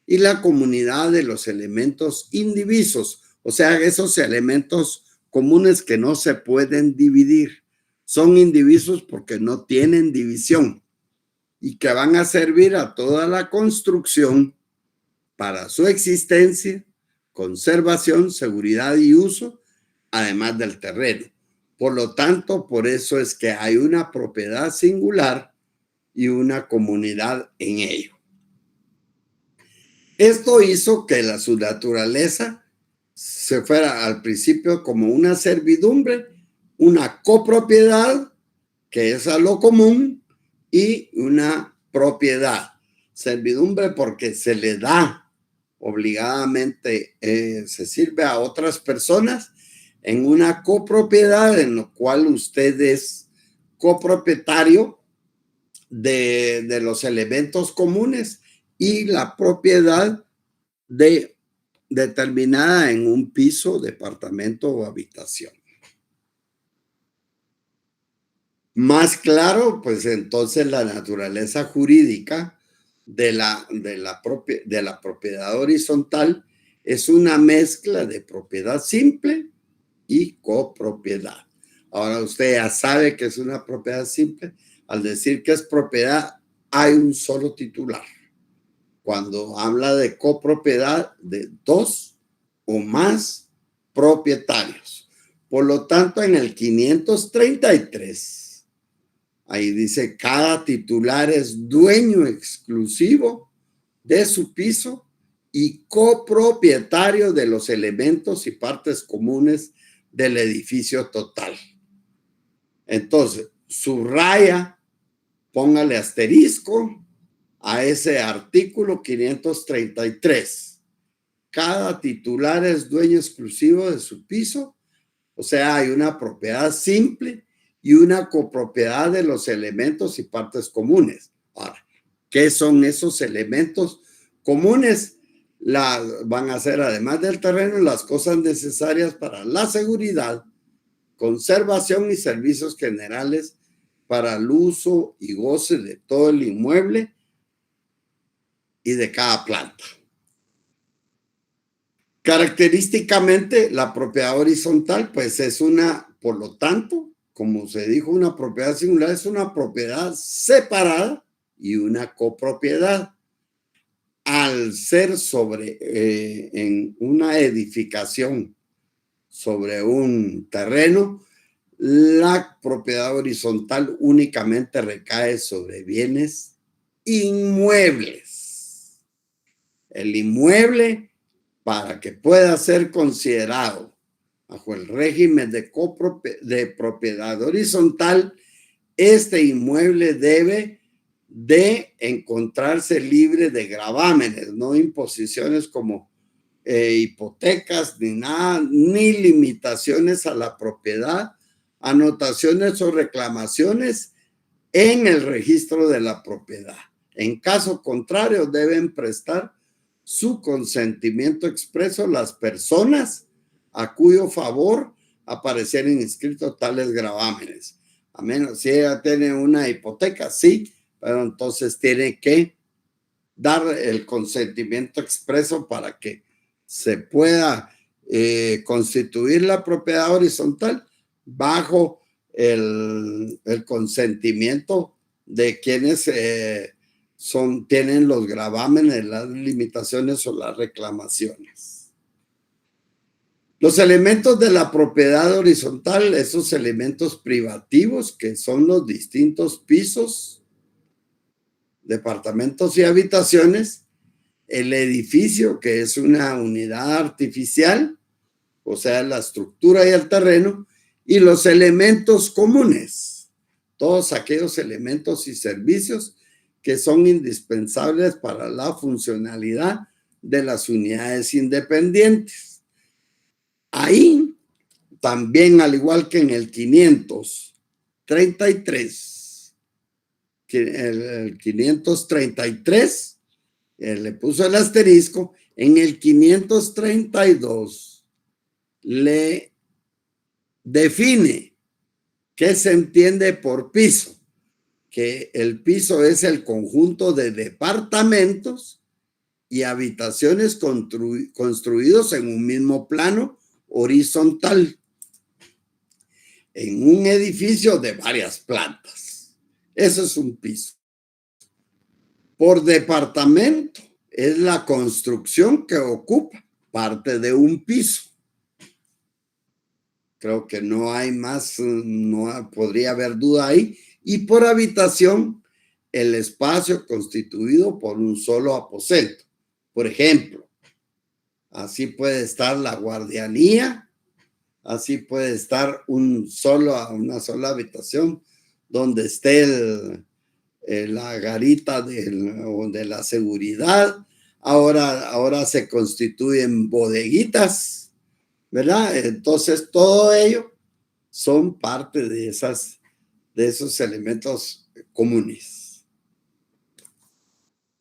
S1: y la comunidad de los elementos indivisos, o sea, esos elementos comunes que no se pueden dividir. Son indivisos porque no tienen división y que van a servir a toda la construcción para su existencia, conservación, seguridad y uso, además del terreno. Por lo tanto, por eso es que hay una propiedad singular y una comunidad en ello. Esto hizo que su naturaleza se fuera al principio como una servidumbre, una copropiedad, que es a lo común, y una propiedad. Servidumbre porque se le da obligadamente, se sirve a otras personas, en una copropiedad en la cual usted es copropietario de los elementos comunes y la propiedad determinada en un piso, departamento o habitación. Más claro, pues entonces la naturaleza jurídica de la propiedad horizontal es una mezcla de propiedad simple y copropiedad. Ahora usted ya sabe que es una propiedad simple. Al decir que es propiedad, hay un solo titular. Cuando habla de copropiedad, de dos o más propietarios. Por lo tanto, en el 533, ahí dice, cada titular es dueño exclusivo de su piso y copropietario de los elementos y partes comunes del edificio total. Entonces, subraya, póngale asterisco a ese artículo 533. Cada titular es dueño exclusivo de su piso, o sea, hay una propiedad simple y una copropiedad de los elementos y partes comunes. Ahora, ¿qué son esos elementos comunes? Van a ser, además del terreno, las cosas necesarias para la seguridad, conservación y servicios generales para el uso y goce de todo el inmueble y de cada planta. Característicamente, la propiedad horizontal, pues es por lo tanto, como se dijo, una propiedad singular es una propiedad separada y una copropiedad. al ser en una edificación sobre un terreno, la propiedad horizontal únicamente recae sobre bienes inmuebles. El inmueble, para que pueda ser considerado bajo el régimen de propiedad horizontal, este inmueble debe de encontrarse libre de gravámenes, no imposiciones como hipotecas ni nada, ni limitaciones a la propiedad, anotaciones o reclamaciones en el registro de la propiedad. En caso contrario, deben prestar su consentimiento expreso las personas a cuyo favor aparecieran inscritos tales gravámenes. A menos si ella tiene una hipoteca, sí, pero entonces tiene que dar el consentimiento expreso para que se pueda constituir la propiedad horizontal bajo el consentimiento de quienes tienen los gravámenes, las limitaciones o las reclamaciones. Los elementos de la propiedad horizontal, esos elementos privativos que son los distintos pisos, departamentos y habitaciones, el edificio que es una unidad artificial, o sea, la estructura y el terreno, y los elementos comunes, todos aquellos elementos y servicios que son indispensables para la funcionalidad de las unidades independientes. Ahí también, al igual que en el 533, el 533, le puso el asterisco, en el 532 le define qué se entiende por piso, que el piso es el conjunto de departamentos y habitaciones construidos en un mismo plano horizontal, en un edificio de varias plantas. Eso es un piso. Por departamento es la construcción que ocupa parte de un piso. Creo que no hay más, no podría haber duda ahí. Y por habitación, el espacio constituido por un solo aposento. Por ejemplo, así puede estar la guardianía, así puede estar una sola habitación donde esté la garita de la seguridad. Ahora se constituyen bodeguitas, ¿verdad? Entonces, todo ello son parte de esos elementos comunes.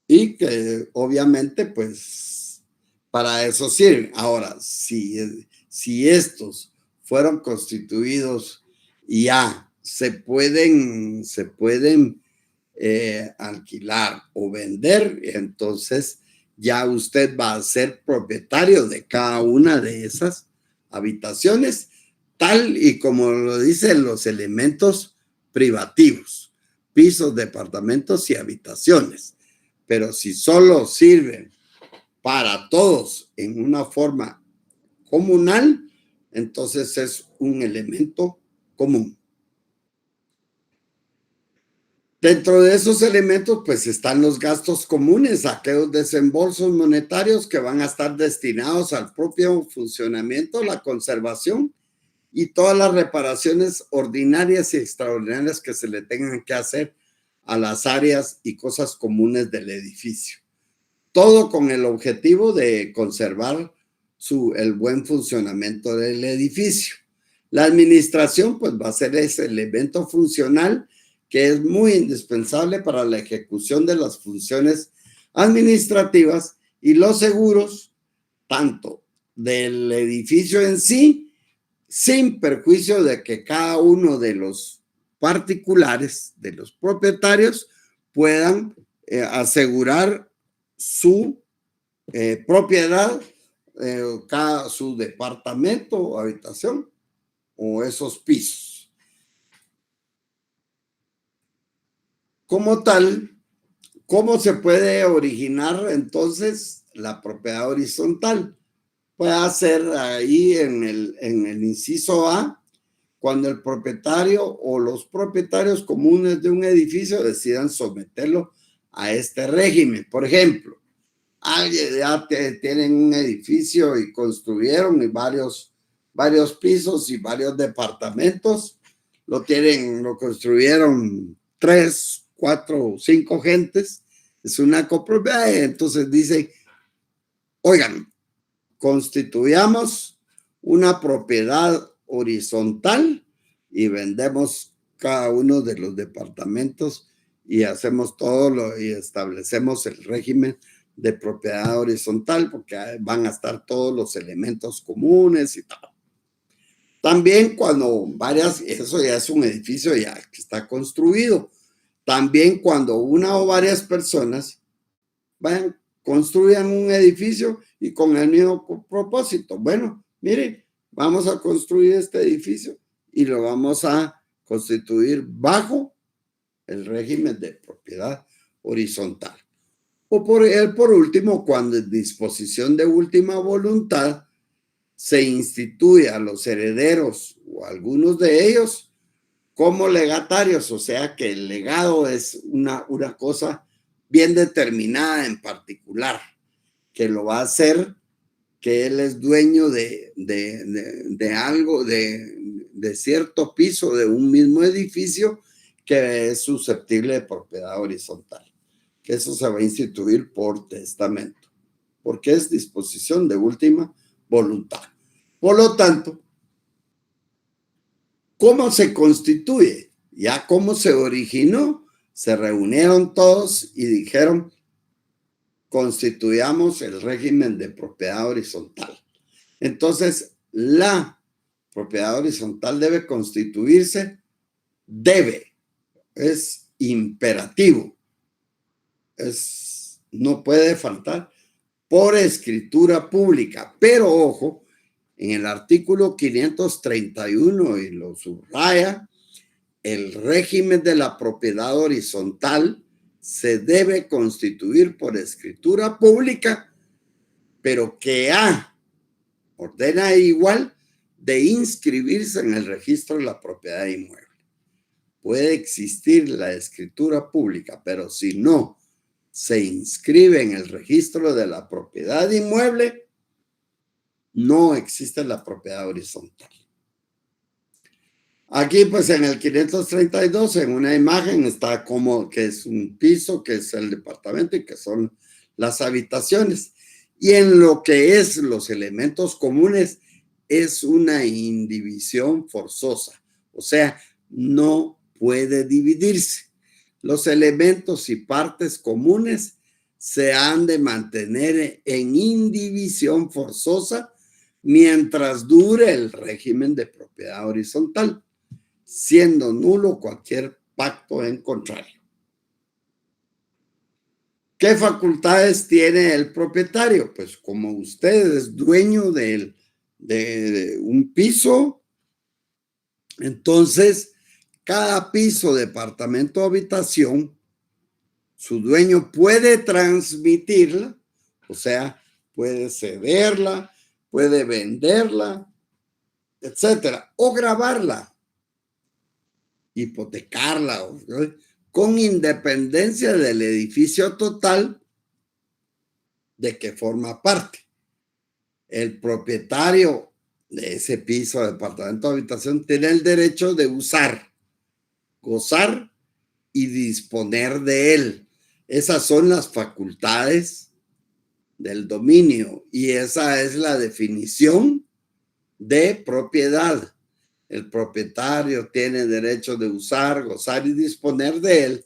S1: Y que obviamente, pues, para eso sirven. Ahora, si estos fueron constituidos y ya se pueden alquilar o vender, entonces ya usted va a ser propietario de cada una de esas habitaciones, tal y como lo dicen los elementos privativos, pisos, departamentos y habitaciones. Pero si solo sirven para todos en una forma comunal, entonces es un elemento común. Dentro de esos elementos, pues están los gastos comunes, aquellos desembolsos monetarios que van a estar destinados al propio funcionamiento, la conservación y todas las reparaciones ordinarias y extraordinarias que se le tengan que hacer a las áreas y cosas comunes del edificio. Todo con el objetivo de conservar el buen funcionamiento del edificio. La administración, pues, va a ser ese elemento funcional que es muy indispensable para la ejecución de las funciones administrativas, y los seguros, tanto del edificio en sí, sin perjuicio de que cada uno de los particulares, de los propietarios, puedan asegurar su propiedad, su departamento o habitación o esos pisos. Como tal, ¿Cómo se puede originar entonces la propiedad horizontal? Puede ser ahí en el inciso A, cuando el propietario o los propietarios comunes de un edificio decidan someterlo a este régimen. Por ejemplo, alguien ya tienen un edificio y construyeron varios pisos y varios departamentos. Lo construyeron 3, 4, 5 gentes. Es una copropiedad. Entonces dicen, oigan, constituyamos una propiedad horizontal y vendemos cada uno de los departamentos y hacemos y establecemos el régimen de propiedad horizontal porque van a estar todos los elementos comunes y todo. También cuando eso ya es un edificio ya que está construido. También cuando una o varias personas construyan un edificio y con el mismo propósito. Bueno, miren, vamos a construir este edificio y lo vamos a constituir bajo el régimen de propiedad horizontal. O por último, cuando en disposición de última voluntad se instituye a los herederos o algunos de ellos como legatarios, o sea que el legado es una cosa bien determinada en particular, que lo va a hacer, que él es dueño de algo, de cierto piso de un mismo edificio que es susceptible de propiedad horizontal, que eso se va a instituir por testamento, porque es disposición de última voluntad. Por lo tanto, ¿cómo se constituye? Ya cómo se originó, se reunieron todos y dijeron, constituyamos el régimen de propiedad horizontal. Entonces, la propiedad horizontal debe constituirse, es imperativo, no puede faltar por escritura pública. Pero ojo, en el artículo 531 y lo subraya, el régimen de la propiedad horizontal se debe constituir por escritura pública, pero que ordena igual de inscribirse en el registro de la propiedad inmueble. Puede existir la escritura pública, pero si no se inscribe en el registro de la propiedad inmueble, no existe la propiedad horizontal. Aquí, pues en el 532, en una imagen está como que es un piso, que es el departamento y que son las habitaciones. Y en lo que es los elementos comunes, es una indivisión forzosa. O sea, no puede dividirse. Los elementos y partes comunes se han de mantener en indivisión forzosa mientras dure el régimen de propiedad horizontal, siendo nulo cualquier pacto en contrario. ¿Qué facultades tiene el propietario? Pues como usted es dueño de un piso, entonces cada piso, departamento o habitación, su dueño puede transmitirla, o sea, puede cederla, puede venderla, etcétera, o grabarla, hipotecarla, con independencia del edificio total de que forma parte. El propietario de ese piso, departamento o habitación tiene el derecho de usar, gozar y disponer de él. Esas son las facultades del dominio y esa es la definición de propiedad. El propietario tiene derecho de usar, gozar y disponer de él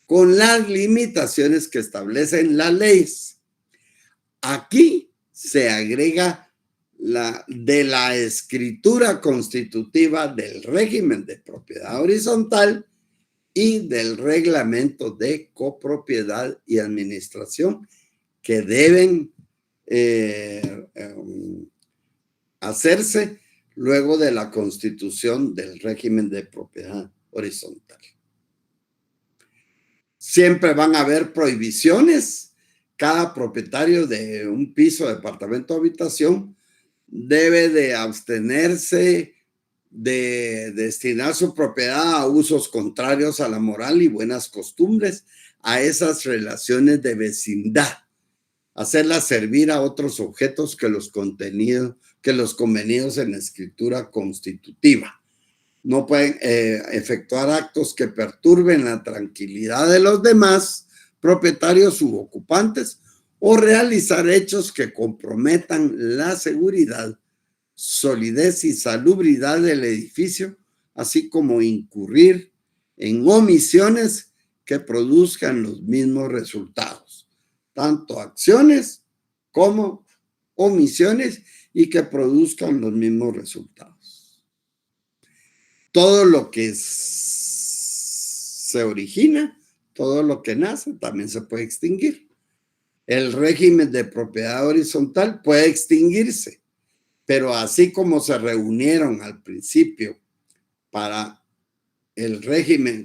S1: con las limitaciones que establecen las leyes. Aquí se agrega de la escritura constitutiva del régimen de propiedad horizontal y del reglamento de copropiedad y administración que deben hacerse luego de la constitución del régimen de propiedad horizontal. Siempre van a haber prohibiciones. Cada propietario de un piso, departamento o habitación debe de abstenerse de destinar su propiedad a usos contrarios a la moral y buenas costumbres, a esas relaciones de vecindad, hacerlas servir a otros objetos que los convenidos en la escritura constitutiva. No pueden efectuar actos que perturben la tranquilidad de los demás propietarios u ocupantes o realizar hechos que comprometan la seguridad, solidez y salubridad del edificio, así como incurrir en omisiones que produzcan los mismos resultados, tanto acciones como omisiones y que produzcan los mismos resultados. Todo lo que se origina, todo lo que nace, también se puede extinguir. El régimen de propiedad horizontal puede extinguirse, pero así como se reunieron al principio para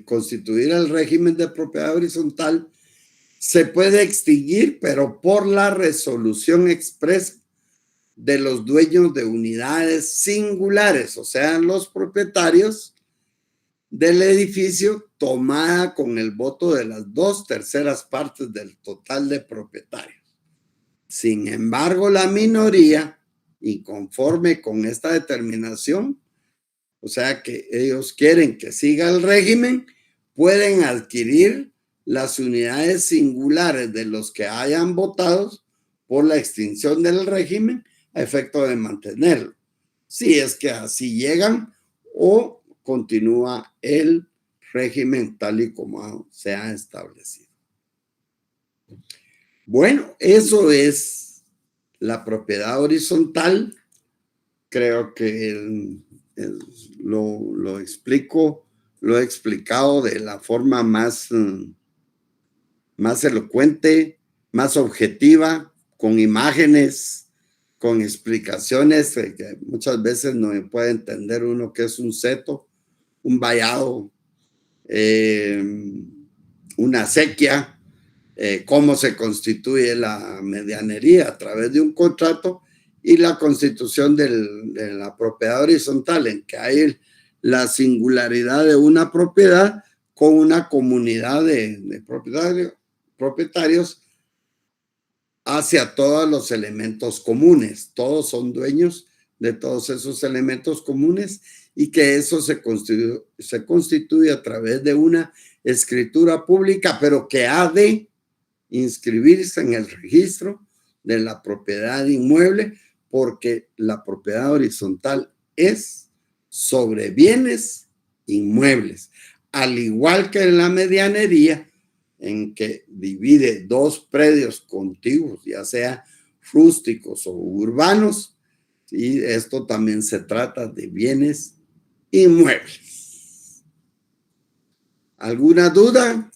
S1: constituir el régimen de propiedad horizontal, se puede extinguir, pero por la resolución expresa de los dueños de unidades singulares, o sea, los propietarios del edificio, tomada con el voto de las 2/3 partes del total de propietarios. Sin embargo, la minoría, inconforme con esta determinación, o sea que ellos quieren que siga el régimen, pueden adquirir las unidades singulares de los que hayan votado por la extinción del régimen a efecto de mantenerlo, si es que así llegan o continúa el régimen tal y como se ha establecido. Bueno, eso es la propiedad horizontal. Creo que lo he explicado de la forma más elocuente, más objetiva, con imágenes, con explicaciones que muchas veces no puede entender uno qué es un seto, un vallado, una acequia, cómo se constituye la medianería a través de un contrato y la constitución de la propiedad horizontal, en que hay la singularidad de una propiedad con una comunidad de propietarios hacia todos los elementos comunes. Todos son dueños de todos esos elementos comunes y que eso se constituye a través de una escritura pública, pero que ha de inscribirse en el registro de la propiedad inmueble, porque la propiedad horizontal es sobre bienes inmuebles, al igual que en la medianería, en que divide dos predios contiguos, ya sea rústicos o urbanos, y esto también se trata de bienes inmuebles. ¿Alguna duda?